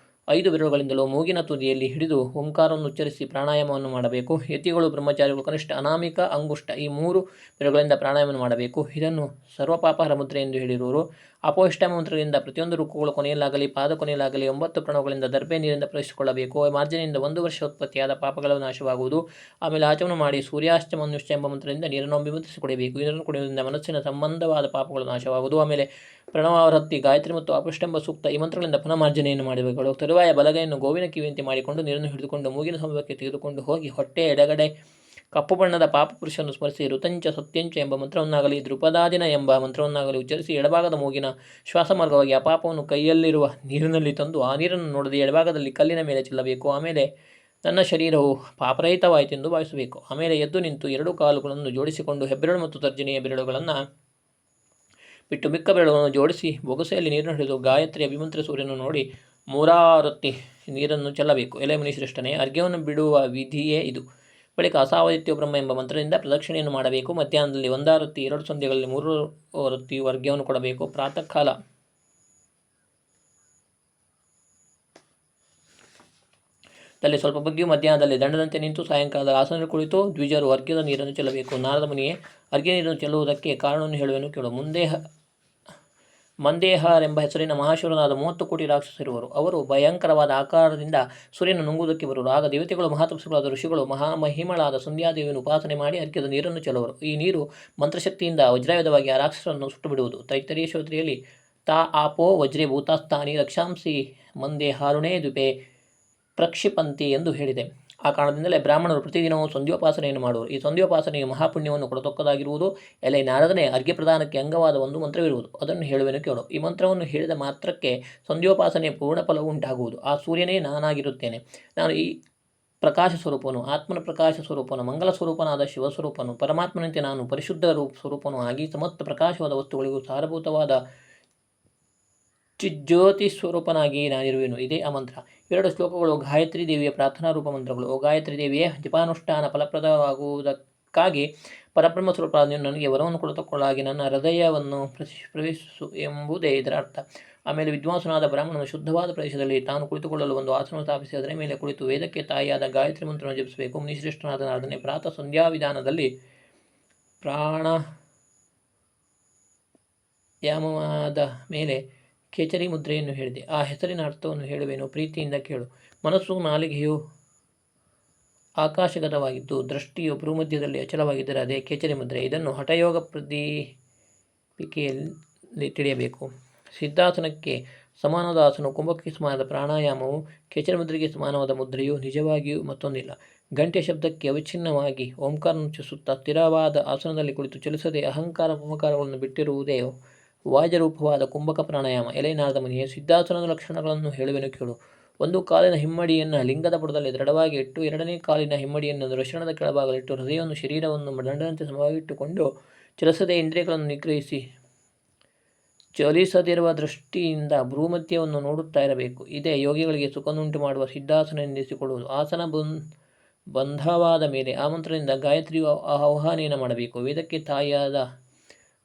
5 ಬೆರಳುಗಳಿಂದಲೂ ಮೂಗಿನ ತುದಿಯಲ್ಲಿ ಹಿಡಿದು ಓಂಕಾರವನ್ನು ಉಚ್ಚರಿಸಿ ಪ್ರಾಣಾಯಾಮವನ್ನು ಮಾಡಬೇಕು. ಯತಿಗಳು ಬ್ರಹ್ಮಚಾರಿಗಳು ಕನಿಷ್ಠ ಅನಾಮಿಕ ಅಂಗುಷ್ಟ ಈ 3 ಬೆರಳುಗಳಿಂದ ಪ್ರಾಣಾಯಾಮವನ್ನು ಮಾಡಬೇಕು. ಇದನ್ನು ಸರ್ವಪಾಪಹರ ಮುದ್ರೆ ಎಂದು ಹೇಳಿರುವರು. ಅಪೋಹಿಷ್ಟಾಮ ಮಂತ್ರದಿಂದ ಪ್ರತಿಯೊಂದು ರುಕ್ಕುಗಳು ಕೊನೆಯಲ್ಲಾಗಲಿ ಪಾದ ಕೊನೆಯಲ್ಲಾಗಲಿ 9 ಪ್ರಣವಗಳಿಂದ ದರ್ಭೆ ನೀರಿಂದ ಪ್ರವೇಶಿಸಿಕೊಳ್ಳಬೇಕು. ಮಾರ್ಜನೆಯಿಂದ 1 ವರ್ಷ ಉತ್ಪತ್ತಿಯಾದ ಪಾಪಗಳ ನಾಶವಾಗುವುದು. ಆಮೇಲೆ ಆಚಮನ ಮಾಡಿ ಸೂರ್ಯಾಶ್ಚ ಮನುಷ್ಯ ಎಂಬ ಮಂತ್ರದಿಂದ ನೀರನ್ನು ಅಭಿಮಂತ್ರಿಸಿ ಕುಡಿಯಬೇಕು. ನೀರನ್ನು ಕುಡಿಯುವುದರಿಂದ ಮನಸ್ಸಿನ ಸಂಬಂಧವಾದ ಪಾಪಗಳು ನಾಶವಾಗುವುದು. ಆಮೇಲೆ ಪ್ರಣವಾವರತ್ತಿ ಗಾಯತ್ರಿ ಮತ್ತು ಅಪುಷ್ಟೆಂಬ ಸೂಕ್ತ ಈ ಮಂತ್ರಗಳಿಂದ ಪುನಃ ಮಾರ್ಜನೆಯನ್ನು ಮಾಡಬೇಕು. ತರುವಾಯ ಬಲಗೈಯನ್ನು ಗೋವಿನ ಕಿವಿಯಂತೆ ಮಾಡಿಕೊಂಡು ನೀರನ್ನು ಹಿಡಿದುಕೊಂಡು ಮೂಗಿನ ಸಮೀಪಕ್ಕೆ ತೆಗೆದುಕೊಂಡು ಹೋಗಿ ಹೊಟ್ಟೆ ಎಡಗಡೆ ಕಪ್ಪು ಬಣ್ಣದ ಪಾಪಪುರುಷನ್ನು ಸ್ಮರಿಸಿ ಋತಂಚ ಸತ್ಯಂಚ ಎಂಬ ಮಂತ್ರವನ್ನಾಗಲಿ ದೃಪದಾದಿನ ಎಂಬ ಮಂತ್ರವನ್ನಾಗಲಿ ಉಚ್ಚರಿಸಿ ಎಡಭಾಗದ ಮೂಗಿನ ಶ್ವಾಸ ಮಾರ್ಗವಾಗಿ ಆ ಪಾಪವನ್ನು ಕೈಯಲ್ಲಿರುವ ನೀರಿನಲ್ಲಿ ತಂದು ಆ ನೀರನ್ನು ನೋಡದೆ ಎಡಭಾಗದಲ್ಲಿ ಕಲ್ಲಿನ ಮೇಲೆ ಚೆಲ್ಲಬೇಕು. ಆಮೇಲೆ ನನ್ನ ಶರೀರವು ಪಾಪರಹಿತವಾಯಿತೆಂದು ಭಾವಿಸಬೇಕು. ಆಮೇಲೆ ಎದ್ದು ನಿಂತು 2 ಕಾಲುಗಳನ್ನು ಜೋಡಿಸಿಕೊಂಡು ಹೆಬ್ಬೆರಳು ಮತ್ತು ತರ್ಜನಿಯ ಬೆರಳುಗಳನ್ನು ಬಿಟ್ಟು ಮಿಕ್ಕ ಬೆರಳುಗಳನ್ನು ಜೋಡಿಸಿ ಬೊಗಸೆಯಲ್ಲಿ ನೀರನ್ನು ಹಿಡಿದು ಗಾಯತ್ರಿ ಅಭಿಮಂತ್ರ ಸೂರ್ಯನು ನೋಡಿ ಮೂರಾರತಿ ನೀರನ್ನು ಚೆಲ್ಲಬೇಕು. ಎಲೆ ಮುನಿಶ್ರೇಷ್ಠನೇ, ಅರ್ಘ್ಯವನ್ನು ಬಿಡುವ ವಿಧಿಯೇ ಇದು. ಬಳಿಕ ಅಸಾವದಿತ್ಯ ಬ್ರಹ್ಮ ಎಂಬ ಮಂತ್ರದಿಂದ ಪ್ರದಕ್ಷಿಣೆಯನ್ನು ಮಾಡಬೇಕು. ಮಧ್ಯಾಹ್ನದಲ್ಲಿ 1 ರತಿ, 2 ಸಂಧ್ಯೆಗಳಲ್ಲಿ 3 ರತಿಯು ಅರ್ಘ್ಯವನ್ನು ಕೊಡಬೇಕು. ಪ್ರಾತಃ ಕಾಲ ದಲ್ಲಿ ಸ್ವಲ್ಪ ಬಗ್ಗಿಯೂ ಮಧ್ಯಾಹ್ನದಲ್ಲಿ ದಂಡದಂತೆ ನಿಂತು ಸಾಯಂಕಾಲದ ಆಸನದಲ್ಲಿ ಕುಳಿತು ದ್ವಿಜರು ಅರ್ಘ್ಯದ ನೀರನ್ನು ಚೆಲ್ಲಬೇಕು. ನಾರದ ಮುನಿಯೇ, ಅರ್ಘ್ಯ ನೀರನ್ನು ಚೆಲ್ಲುವುದಕ್ಕೆ ಕಾರಣವನ್ನು ಹೇಳುವೆನು ಕೇಳು. ಮಂದೇಹರೆಂಬ ಹೆಸರಿನ ಮಹಾಶೂರನಾದ 30 ಕೋಟಿ ರಾಕ್ಷಸರಿರುವರು. ಅವರು ಭಯಂಕರವಾದ ಆಕಾರದಿಂದ ಸೂರ್ಯನ ನುಂಗುವುದಕ್ಕೆ ಬರುವರು. ಆಗ ದೇವತೆಗಳು, ಮಹಾತಪಸ್ಸುಗಳಾದ ಋಷಿಗಳು, ಮಹಾಮಹಿಮಳಾದ ಸಂಧ್ಯಾದೇವಿಯನ್ನು ಉಪಾಸನೆ ಮಾಡಿ ಅರ್ಘ್ಯದ ನೀರನ್ನು ಚೆಲ್ಲುವರು. ಈ ನೀರು ಮಂತ್ರಶಕ್ತಿಯಿಂದ ವಜ್ರಾಯುಧವಾಗಿ ಆ ರಾಕ್ಷಸರನ್ನು ಸುಟ್ಟು ಬಿಡುವುದು. ತೈತ್ತರೀಯ ಶ್ರೋತ್ರಿಯಲ್ಲಿ ತಾ ಆಪೋ ವಜ್ರೇ ಭೂತಾಸ್ತಾನಿ ರಕ್ಷಾಂಸಿ ಮಂದೇಹಾರುಣೇ ದ್ವಿಪೆ ಪ್ರಕ್ಷಿಪಂತಿ ಎಂದು ಹೇಳಿದೆ. ಆ ಕಾರಣದಿಂದಲೇ ಬ್ರಾಹ್ಮಣರು ಪ್ರತಿದಿನವೂ ಸಂಧ್ಯೋಪಾಸನೆಯನ್ನು ಮಾಡುವರು. ಈ ಸಂಧ್ಯೋಪಾಸನೆಯು ಮಹಾಪುಣ್ಯವನ್ನು ಕೊಡತಕ್ಕದಾಗಿರುವುದು. ಎಲೆ ನಾರದನೇ, ಅರ್ಘ್ಯ ಪ್ರದಾನಕ್ಕೆ ಅಂಗವಾದ ಒಂದು ಮಂತ್ರವಿರುವುದು, ಅದನ್ನು ಹೇಳುವೆನು ಕೇಳು. ಈ ಮಂತ್ರವನ್ನು ಹೇಳಿದ ಮಾತ್ರಕ್ಕೆ ಸಂಧ್ಯೋಪಾಸನೆಯ ಪೂರ್ಣ ಫಲವು ಉಂಟಾಗುವುದು. ಆ ಸೂರ್ಯನೇ ನಾನಾಗಿರುತ್ತೇನೆ. ನಾನು ಈ ಪ್ರಕಾಶ ಸ್ವರೂಪನು, ಆತ್ಮನ ಪ್ರಕಾಶ ಸ್ವರೂಪನು, ಮಂಗಲ ಸ್ವರೂಪನಾದ ಶಿವಸ್ವರೂಪನು, ಪರಮಾತ್ಮನಂತೆ ನಾನು ಪರಿಶುದ್ಧ ಸ್ವರೂಪನು ಆಗಿ ಸಮಸ್ತ ಪ್ರಕಾಶವಾದ ವಸ್ತುಗಳಿಗೂ ಸಾರಭೂತವಾದ ಚಿಜ್ಯೋತಿ ಸ್ವರೂಪನಾಗಿ ನಾನಿರುವೆನು. ಇದೇ ಆ ಮಂತ್ರ. 2 ಶ್ಲೋಕಗಳು ಗಾಯತ್ರಿ ದೇವಿಯ ಪ್ರಾರ್ಥನಾ ರೂಪ ಮಂತ್ರಗಳು. ಓ ಗಾಯತ್ರಿ ದೇವಿಯೇ, ಜಪಾನುಷ್ಠಾನ ಫಲಪ್ರದವಾಗುವುದಕ್ಕಾಗಿ ಪರಬ್ರಹ್ಮ ಸ್ವರೂಪರಾದ ನೀನು ನನಗೆ ವರವನ್ನು ಕೊಡತಕ್ಕೊಳ್ಳಾಗಿ ನನ್ನ ಹೃದಯವನ್ನು ಪ್ರವೇಶಿಸು ಎಂಬುದೇ ಇದರ ಅರ್ಥ. ಆಮೇಲೆ ವಿದ್ವಾಂಸನಾದ ಬ್ರಾಹ್ಮಣನು ಶುದ್ಧವಾದ ಪ್ರದೇಶದಲ್ಲಿ ತಾನು ಕುಳಿತುಕೊಳ್ಳಲು ಒಂದು ಆಸನವನ್ನು ಸ್ಥಾಪಿಸಿ ಅದರ ಮೇಲೆ ಕುಳಿತು ವೇದಕ್ಕೆ ತಾಯಿಯಾದ ಗಾಯತ್ರಿ ಮಂತ್ರವನ್ನು ಜಪಿಸಬೇಕು. ಮುನಿಶ್ರೇಷ್ಠನಾದ ನಾರದನೇ, ಪ್ರಾತಃ ಸಂಧ್ಯಾವಿಧಾನದಲ್ಲಿ ಪ್ರಾಣಾಯಾಮವಾದ ಮೇಲೆ ಕೇಚರಿ ಮುದ್ರೆಯನ್ನು ಹೇಳಿದೆ. ಆ ಹೆಸರಿನ ಅರ್ಥವನ್ನು ಹೇಳುವೆನು, ಪ್ರೀತಿಯಿಂದ ಕೇಳು. ಮನಸ್ಸು, ನಾಲಿಗೆಯು ಆಕಾಶಗತವಾಗಿದ್ದು ದೃಷ್ಟಿಯು ಭೂಮಧ್ಯದಲ್ಲಿ ಅಚಲವಾಗಿದ್ದರೆ ಅದೇ ಕೇಚರಿ ಮುದ್ರೆ. ಇದನ್ನು ಹಠಯೋಗ ಪ್ರದೀಪಿಕೆಯಲ್ಲಿ ತಿಳಿಯಬೇಕು. ಸಿದ್ಧಾಸನಕ್ಕೆ ಸಮಾನವಾದ ಆಸನವು, ಕುಂಭಕ್ಕೆ ಸಮಾನವಾದ ಪ್ರಾಣಾಯಾಮವು, ಕೇಚರಿ ಮುದ್ರೆಗೆ ಸಮಾನವಾದ ಮುದ್ರೆಯು ನಿಜವಾಗಿಯೂ ಮತ್ತೊಂದಿಲ್ಲ. ಗಂಟೆ ಶಬ್ದಕ್ಕೆ ಅವಿಚ್ಛಿನ್ನವಾಗಿ ಓಂಕಾರವನ್ನು ಉಚ್ಚರಿಸುತ್ತಾ ಸ್ಥಿರವಾದ ಆಸನದಲ್ಲಿ ಕುಳಿತು ಚಲಿಸದೆ ಅಹಂಕಾರ ಮಮಕಾರಗಳನ್ನು ಬಿಟ್ಟಿರುವುದೇ ವಾಜರೂಪವಾದ ಕುಂಭಕ ಪ್ರಾಣಾಯಾಮ. ಎಲೆ ನಾರದ ಮುನಿಯೇ, ಸಿದ್ಧಾಸನದ ಲಕ್ಷಣಗಳನ್ನು ಹೇಳುವೆನು ಕೇಳು. 1 ಕಾಲಿನ ಹಿಮ್ಮಡಿಯನ್ನು ಲಿಂಗದ ಬುಡದಲ್ಲಿ ದೃಢವಾಗಿ ಇಟ್ಟು, 2ನೇ ಕಾಲಿನ ಹಿಮ್ಮಡಿಯನ್ನು ವೃಷಣದ ಕೆಳಭಾಗದಲ್ಲಿಟ್ಟು, ಹೃದಯವನ್ನು ಶರೀರವನ್ನು ದಂಡದಂತೆ ಸಮವಾಗಿಟ್ಟುಕೊಂಡು ಚಲಿಸದೆ ಇಂದ್ರಿಯಗಳನ್ನು ನಿಗ್ರಹಿಸಿ ಚಲಿಸದಿರುವ ದೃಷ್ಟಿಯಿಂದ ಭ್ರೂಮಧ್ಯವನ್ನು ನೋಡುತ್ತಾ ಇರಬೇಕು. ಇದೇ ಯೋಗಿಗಳಿಗೆ ಸುಖವನ್ನುಂಟು ಮಾಡುವ ಸಿದ್ಧಾಸನ ಎಂದೆನಿಸಿಕೊಳ್ಳುವುದು. ಆಸನ ಬಂಧವಾದ ಮೇಲೆ ಆ ಮಂತ್ರದಿಂದ ಗಾಯತ್ರಿಯು ಆಹ್ವಾನೆಯನ್ನು ಮಾಡಬೇಕು. ವೇದಕ್ಕೆ ತಾಯಿಯಾದ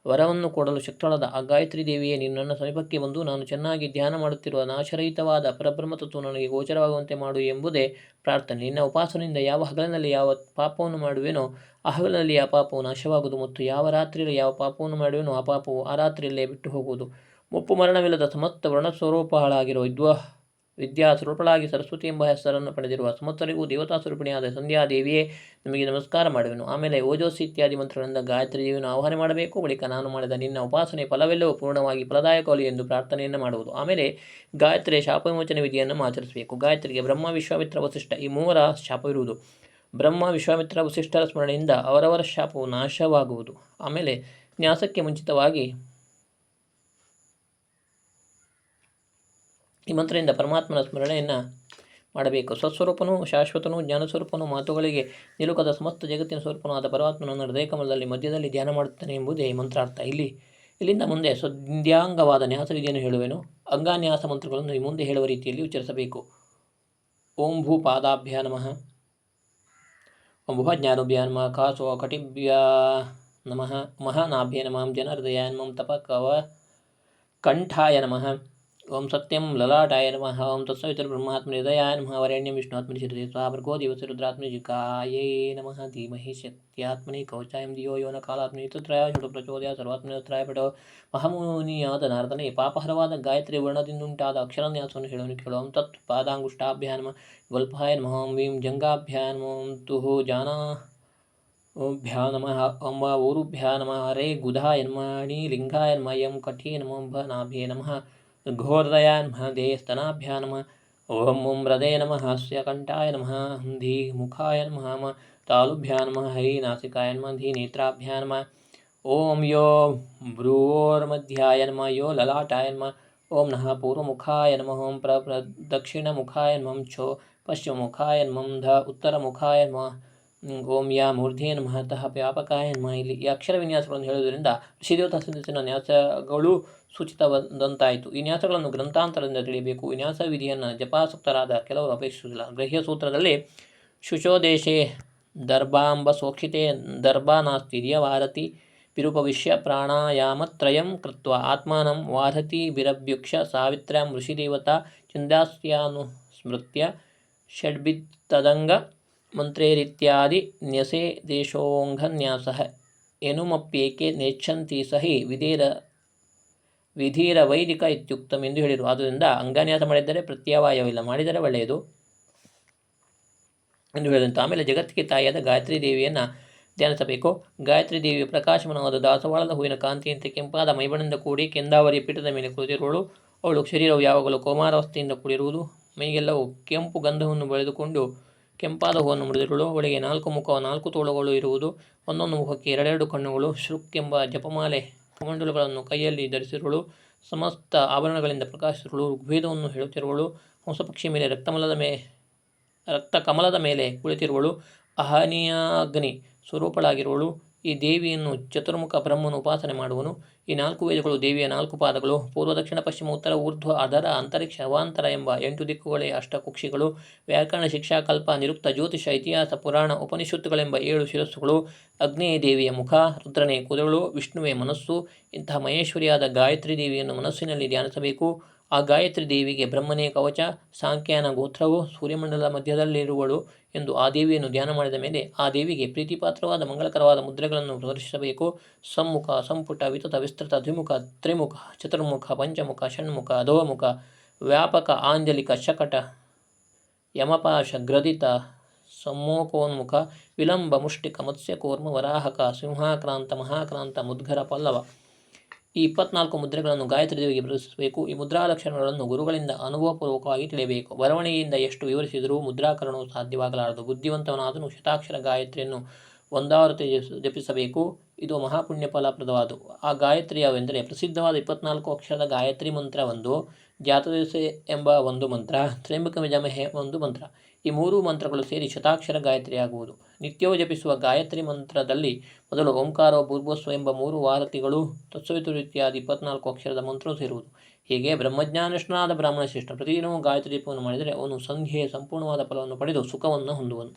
ವರವನ್ನು ಕೊಡಲು ಶಕ್ತಳಾದ ಆ ಗಾಯತ್ರಿ ದೇವಿಯೇ, ನೀನು ನನ್ನ ಸಮೀಪಕ್ಕೆ ಬಂದು ನಾನು ಚೆನ್ನಾಗಿ ಧ್ಯಾನ ಮಾಡುತ್ತಿರುವ ನಾಶರಹಿತವಾದ ಪರಬ್ರಹ್ಮ ತತ್ವ ನನಗೆ ಗೋಚರವಾಗುವಂತೆ ಮಾಡು ಎಂಬುದೇ ಪ್ರಾರ್ಥನೆ. ನಿನ್ನ ಉಪಾಸನೆಯಿಂದ ಯಾವ ಹಗಲಿನಲ್ಲಿ ಯಾವ ಪಾಪವನ್ನು ಮಾಡುವೆನೋ ಆ ಹಗಲಿನಲ್ಲಿ ಆ ಪಾಪವು ನಾಶವಾಗುವುದು, ಮತ್ತು ಯಾವ ರಾತ್ರಿಯಲ್ಲಿ ಯಾವ ಪಾಪವನ್ನು ಮಾಡುವೆನೋ ಆ ಪಾಪವು ಆ ರಾತ್ರಿಯಲ್ಲೇ ಬಿಟ್ಟು ಹೋಗುವುದು. ಮುಪ್ಪು ಮರಣವಿಲ್ಲದ ಸಮಸ್ತ ವರ್ಣಸ್ವರೂಪಗಳಾಗಿರುವ ವಿದ್ಯಾ ಸ್ವರೂಪಳಾಗಿ ಸರಸ್ವತಿ ಎಂಬ ಹೆಸರನ್ನು ಪಡೆದಿರುವ ಸಮಸ್ತರಿಗೂ ದೇವತಾ ಸ್ವರೂಪಿಣಿಯಾದ ಸಂಧ್ಯಾದೇವಿಯೇ, ನಿಮಗೆ ನಮಸ್ಕಾರ ಮಾಡುವೆನು. ಆಮೇಲೆ ಓಜೋಸಿ ಇತ್ಯಾದಿ ಮಂತ್ರಗಳಿಂದ ಗಾಯತ್ರಿ ದೇವಿಯನ್ನು ಆಹ್ವಾನ ಮಾಡಬೇಕು. ಬಳಿಕ ನಾನು ಮಾಡಿದ ನಿನ್ನ ಉಪಾಸನೆ ಫಲವೆಲ್ಲವೂ ಪೂರ್ಣವಾಗಿ ಫಲದಾಯಕವಲಿ ಎಂದು ಪ್ರಾರ್ಥನೆಯನ್ನು ಮಾಡುವುದು. ಆಮೇಲೆ ಗಾಯತ್ರಿಯ ಶಾಪವಿಮೋಚನೆ ವಿಧಿಯನ್ನು ಆಚರಿಸಬೇಕು. ಗಾಯತ್ರಿಗೆ ಬ್ರಹ್ಮ, ವಿಶ್ವಾಮಿತ್ರ, ವಸಿಷ್ಠ ಈ 3 ಶಾಪವಿರುವುದು. ಬ್ರಹ್ಮ, ವಿಶ್ವಾಮಿತ್ರ, ವಸಿಷ್ಠರ ಸ್ಮರಣೆಯಿಂದ ಅವರವರ ಶಾಪವು ನಾಶವಾಗುವುದು. ಆಮೇಲೆ ನ್ಯಾಸಕ್ಕೆ ಮುಂಚಿತವಾಗಿ ಈ ಮಂತ್ರದಿಂದ ಪರಮಾತ್ಮನ ಸ್ಮರಣೆಯನ್ನು ಮಾಡಬೇಕು. ಸ್ವಸ್ವರೂಪನೂ ಶಾಶ್ವತನೂ ಜ್ಞಾನಸ್ವರೂಪನೂ ಮಾತುಗಳಿಗೆ ನಿಲುಕದ ಸಮಸ್ತ ಜಗತ್ತಿನ ಸ್ವರೂಪನಾದ ಪರಮಾತ್ಮನನ್ನು ಹೃದಯ ಕಮಲದಲ್ಲಿ ಮಧ್ಯದಲ್ಲಿ ಧ್ಯಾನ ಮಾಡುತ್ತಾನೆ ಎಂಬುದೇ ಈ ಮಂತ್ರಾರ್ಥ. ಇಲ್ಲಿಂದ ಮುಂದೆ ಸಂಧ್ಯಾಂಗವಾದ ನ್ಯಾಸ ವಿಧಿಯನ್ನು ಹೇಳುವೆನು. ಅಂಗಾನ್ಯಾಸ ಮಂತ್ರಗಳನ್ನು ಈ ಮುಂದೆ ಹೇಳುವ ರೀತಿಯಲ್ಲಿ ಉಚ್ಚರಿಸಬೇಕು. ಓಂ ಭೂ ಪಾದಾಭ್ಯ ನಮಃ, ಓಂ ಭುವಜ್ಞಾನೋಭ್ಯ ನಮಃ, ಕಾಸೋ ಕಟಿಭ್ಯ ನಮಃ, ಮಹಾನಾಭ್ಯ ನಮಃ, ಜನಹೃದಯಾಯ ನಮಃ, ತಪಕವ ಕಂಠಾಯ ನಮಃ, ಓಂ ಸತ್ಯಂ ಲಲಾಟಾಯ ನಮಃ, ಓಂ ತತ್ಸವಿತುರ್ಬ್ರಹ್ಮಾತ್ಮನೇ ಹೃದಯಾಯ ನಮಃ, ವರೆಣ್ಯಂ ವಿಷ್ಣುವಾತ್ಮನೇ ಶಿರಸಿ ಸ್ವಾಹ ಭರ್ಗೋ ದೇವಸ್ಯ ರುದ್ರಾತ್ಮಜಿಕಾಯೇ ನಮಃ, ಧೀಮಹಿ ಶಕ್ತ್ಯಾತ್ಮನೇ ಕವಚಾಯಂ ಧಿಯೋ ಯೋ ನ ಕಾಲಾತ್ಮನೇ ತತ್ರಯ ಷಡು ಪ್ರಚೋದಯ ಸರ್ವಾತ್ಮನೇ ತತ್ರಯ ಪಟೋ. ಮಹಾಮುನಿಯಾದ ನಾರದನೇ, ಪಾಪಹರವಾದ ಗಾಯತ್ರಿ ವರ್ಣದಿಂದುಂಟಾದ ಅಕ್ಷರನ್ಯಾಸವನ್ನು ಹೇಳುವನು ಕೇಳು. ಓಂ ತತ್ ಪಾದಾಂಗುಷ್ಟಾಭ್ಯ ನಮಃ, ವಲ್ಪಾಯ ನಮಃ, ಓಂ ವೀಂ ಜಂಗಾಭ್ಯ ನಮಃ, ಓಂ ತುಃ ಜಾನಾಭ್ಯ ನಮಃ, ಓಂ ಊರುಭ್ಯ ನಮಃ, ಹರೇ ಗುಧಾಯ ನಮಃ, ಲಿಂಗಾಯ ನಮಃ, ಯಂ ಕಠೇ ನಮಃ, ಭನಾಭ್ಯೇ ನಮಃ, ಘೋರ್ದಯಾಯ ನಮಃ, ದೇಹಸ್ತನಾಭ್ಯ ನಮಃ, ಓಂ ಓಂ ಹೃದಯ ನಮಃ, ಹಾಸ್ಯ ಕಂಠಾಯ ನಮಃ, ಧೀ ಮುಖಾಯ ನಮಃ, ತಾಲುಭ್ಯ ನಮಃ, ಹೈ ನಾಸಿಕಾಯ ನಮಃ, ಧೀ ನೇತ್ರಾಭ್ಯ ನಮಃ, ಓಂ ಯೋ ಭ್ರೂರ್ಮಧ್ಯಾಯ ನಮಃ, ಯೋ ಲಲಾಟಾಯ ನಮಃ, ಓಂ ನಃ ಪೂರ್ವಮುಖಾಯ ನಮಃ, ಓಂ ದಕ್ಷಿಣಮುಖಾಯ ನಮಃ, ಛೋ ಪಶ್ಚಿಮಮುಖಾಯ ನಮಃ, ಧ ಉತ್ತರಮುಖಾಯ ನಮಃ, ಓಂ ಯಾ ಮೂರ್ಧೇನ ಮಹತಃ ವ್ಯಾಪಕಾಯ ನಮಃ. ಇಲ್ಲಿ ಈ ಅಕ್ಷರ ವಿನ್ಯಾಸಗಳನ್ನು ಹೇಳುವುದರಿಂದ ಋಷಿದೇವತಾ ಸಂದರ್ಶನ ನ್ಯಾಸಗಳು ಸೂಚಿತವಾದಂತಾಯಿತು. ಈ ನ್ಯಾಸಗಳನ್ನು ಗ್ರಂಥಾಂತರದಿಂದ ತಿಳಿಯಬೇಕು. ವಿನ್ಯಾಸ ವಿಧಿಯನ್ನು ಜಪಾಸಕ್ತರಾದ ಕೆಲವರು ಅಪೇಕ್ಷಿಸುವುದಿಲ್ಲ. ಗೃಹ್ಯ ಸೂತ್ರದಲ್ಲಿ ಶುಚೋದೇಶೇ ದರ್ಭಾಂಬ ಸೋಕ್ಷಿತೆ ದರ್ಭಾ ನಾಸ್ತಿ ವಾರತಿ ವಿರೂಪವಿಶ್ಯ ಪ್ರಾಣಾಯಾಮತ್ರಯಂ ಕೃತ್ವ ಆತ್ಮಾನಂ ವಾರತಿಭಿರಭ್ಯುಕ್ಷ ಸಾವಿತ್ರ್ಯಾಂ ಋಷಿದೇವತಾ ಛಂದಾಸ್ಯಾನುಸ್ಮೃತ್ಯ ಷಡ್ಭಿತ್ತದಂಗ ಮಂತ್ರೇರಿತ್ಯಾದಿ ನ್ಯಸೇ ದೇಶೋಂಘನ್ಯಾಸಃ ಎನುಮಪ್ಯೇಕೆ ನೆಚ್ಛಂತಿ ಸಹಿ ವಿಧೀರ ವೈದಿಕ ಇತ್ಯುಕ್ತಂ ಎಂದು ಹೇಳಿದರು. ಆದ್ದರಿಂದ ಅಂಗನ್ಯಾಸ ಮಾಡಿದರೆ ಪ್ರತ್ಯವಾಯವಿಲ್ಲ, ಮಾಡಿದರೆ ಒಳ್ಳೆಯದು ಎಂದು ಹೇಳಿದಂತೆ. ಆಮೇಲೆ ಜಗತ್ತಿಗೆ ತಾಯಿಯಾದ ಗಾಯತ್ರಿ ದೇವಿಯನ್ನು ಧ್ಯಾನಿಸಬೇಕು. ಗಾಯತ್ರಿ ದೇವಿಯ ಪ್ರಕಾಶಮಾನವಾದ ದಾಸವಾಳದ ಹೂವಿನ ಕಾಂತಿಯಂತೆ ಕೆಂಪಾದ ಮೈಬಣ್ಣದಿಂದ ಕೂಡಿ ಕೆಂದಾವರಿಯ ಪೀಠದ ಮೇಲೆ ಕುಳಿತಿರುವಳು. ಅವಳು ಶರೀರವು ಯಾವಾಗಲೂ ಕೋಮಾರಾವಸ್ಥೆಯಿಂದ ಕೂಡಿರುವುದು. ಮೈಗೆಲ್ಲವೂ ಕೆಂಪು ಗಂಧವನ್ನು ಬಳಿದುಕೊಂಡು ಕೆಂಪಾದ ಹೂವನ್ನು ಮುಡಿದಿರುವಳು. ಅವಳಿಗೆ 4 ಮುಖ 4 ತೋಳುಗಳು ಇರುವುದು. ಒಂದೊಂದು ಮುಖಕ್ಕೆ 2 ಕಣ್ಣುಗಳು. ಶೃಕ್ ಎಂಬ ಜಪಮಾಲೆ ಕಮಂಡಲುಗಳನ್ನು ಕೈಯಲ್ಲಿ ಧರಿಸಿರುವಳು. ಸಮಸ್ತ ಆಭರಣಗಳಿಂದ ಪ್ರಕಾಶಿಸಿರುವಳು. ಋಗ್ವೇದವನ್ನು ಹೇಳುತ್ತಿರುವಳು. ಹಂಸಪಕ್ಷಿ ಮೇಲೆ ರಕ್ತ ಕಮಲದ ಮೇಲೆ ಕುಳಿತಿರುವಳು. ಅಹನಿಯಾಗ್ನಿ ಸ್ವರೂಪಳಾಗಿರುವಳು. ಈ ದೇವಿಯನ್ನು ಚತುರ್ಮುಖ ಬ್ರಹ್ಮನು ಉಪಾಸನೆ ಮಾಡುವನು. ಈ 4 ವೇದಗಳು ದೇವಿಯ 4 ಪಾದಗಳು. ಪೂರ್ವ ದಕ್ಷಿಣ ಪಶ್ಚಿಮ ಉತ್ತರ ಊರ್ಧ್ವ ಅಧರ ಅಂತರಿಕ್ಷ ಅವಾಂತರ ಎಂಬ 8 ದಿಕ್ಕುಗಳೇ ಅಷ್ಟಕುಕ್ಷಿಗಳು. ವ್ಯಾಕರಣ ಶಿಕ್ಷಾ ಕಲ್ಪ ನಿರುಕ್ತ ಜ್ಯೋತಿಷ ಇತಿಹಾಸ ಪುರಾಣ ಉಪನಿಷತ್ತುಗಳೆಂಬ 7 ಶಿರಸ್ಸುಗಳು. ಅಗ್ನೇಯ ದೇವಿಯ ಮುಖ, ರುದ್ರನೇ ಕುದುರಳು, ವಿಷ್ಣುವೇ ಮನಸ್ಸು. ಇಂತಹ ಮಹೇಶ್ವರಿಯಾದ ಗಾಯತ್ರಿ ದೇವಿಯನ್ನು ಮನಸ್ಸಿನಲ್ಲಿ ಧ್ಯಾನಿಸಬೇಕು. ಆ ಗಾಯತ್ರಿ ದೇವಿಗೆ ಬ್ರಹ್ಮನೇ ಕವಚ, ಸಾಂಖ್ಯನ ಗೋತ್ರವು ಸೂರ್ಯಮಂಡಲದ ಮಧ್ಯದಲ್ಲಿರುವಳು ಎಂದು ಆ ದೇವಿಯನ್ನು ಧ್ಯಾನ ಮಾಡಿದ ಮೇಲೆ ಆ ದೇವಿಗೆ ಪ್ರೀತಿಪಾತ್ರವಾದ ಮಂಗಳಕರವಾದ ಮುದ್ರೆಗಳನ್ನು ಪ್ರದರ್ಶಿಸಬೇಕು. ಸಮ್ಮುಖ, ಸಂಪುಟ, ವಿತತ, ವಿಸ್ತೃತ, ದ್ವಿಮುಖ, ತ್ರಿಮುಖ, ಚತುರ್ಮುಖ, ಪಂಚಮುಖ, ಷಣ್ಮುಖ, ಅಧೋಮುಖ, ವ್ಯಾಪಕ, ಆಂಜಲಿಕ, ಶಕಟ, ಯಮಪಾಶ, ಗ್ರದಿತ, ಸಮ್ಮೋಕೋನ್ಮುಖ, ವಿಲಂಬ, ಮುಷ್ಟಿಕ, ಮತ್ಸ್ಯಕೂರ್ಮ, ವರಾಹಕ, ಸಿಂಹಾಕ್ರಾಂತ, ಮಹಾಕ್ರಾಂತ, ಮುದ್ಗರ, ಪಲ್ಲವ ಈ 24 ಮುದ್ರೆಗಳನ್ನು ಗಾಯತ್ರಿ ದೇವಿಗೆ ಪ್ರದರ್ಶಿಸಬೇಕು. ಈ ಮುದ್ರಾಲಕ್ಷಣಗಳನ್ನು ಗುರುಗಳಿಂದ ಅನುಭವಪೂರ್ವಕವಾಗಿ ತಿಳಿಯಬೇಕು. ಬರವಣಿಗೆಯಿಂದ ಎಷ್ಟು ವಿವರಿಸಿದರೂ ಮುದ್ರಾಕರಣವು ಸಾಧ್ಯವಾಗಲಾರದು. ಬುದ್ಧಿವಂತವನಾದನು ಶತಾಕ್ಷರ ಗಾಯತ್ರಿಯನ್ನು ಒಂದಾವೃತ್ತಿ ಜಪಿಸಬೇಕು. ಇದು ಮಹಾಪುಣ್ಯ ಫಲಪ್ರದವಾದು. ಆ ಗಾಯತ್ರಿಯವೆಂದರೆ ಪ್ರಸಿದ್ಧವಾದ 24 ಅಕ್ಷರದ ಗಾಯತ್ರಿ ಮಂತ್ರ ಒಂದು, ಜಾತವೇಸೆ ಎಂಬ ಒಂದು ಮಂತ್ರ, ತ್ರ್ಯಂಬಕ ಯಜಮಹೇ ಒಂದು ಮಂತ್ರ. ಈ 3 ಮಂತ್ರಗಳು ಸೇರಿ ಶತಾಕ್ಷರ ಗಾಯತ್ರಿಯಾಗುವುದು. ನಿತ್ಯವೂ ಜಪಿಸುವ ಗಾಯತ್ರಿ ಮಂತ್ರದಲ್ಲಿ ಮೊದಲು ಓಂಕಾರೋ ಭೂರ್ಭುವಸ್ವ ಎಂಬ 3 ವಾರತಿಗಳು, ತತ್ಸವಿತುರ್ ಇತ್ಯಾದಿ 24 ಅಕ್ಷರದ ಮಂತ್ರವು ಸೇರುವುದು. ಹೀಗೆ ಬ್ರಹ್ಮಜ್ಞಾನಿಷ್ಠನಾದ ಬ್ರಾಹ್ಮಣ ಶ್ರೇಷ್ಠ ಪ್ರತಿದಿನವೂ ಗಾಯತ್ರಿ ಜಪವನ್ನು ಮಾಡಿದರೆ ಅವನು ಸಂಧ್ಯೆಯ ಸಂಪೂರ್ಣವಾದ ಫಲವನ್ನು ಪಡೆದು ಸುಖವನ್ನು ಹೊಂದುವನು.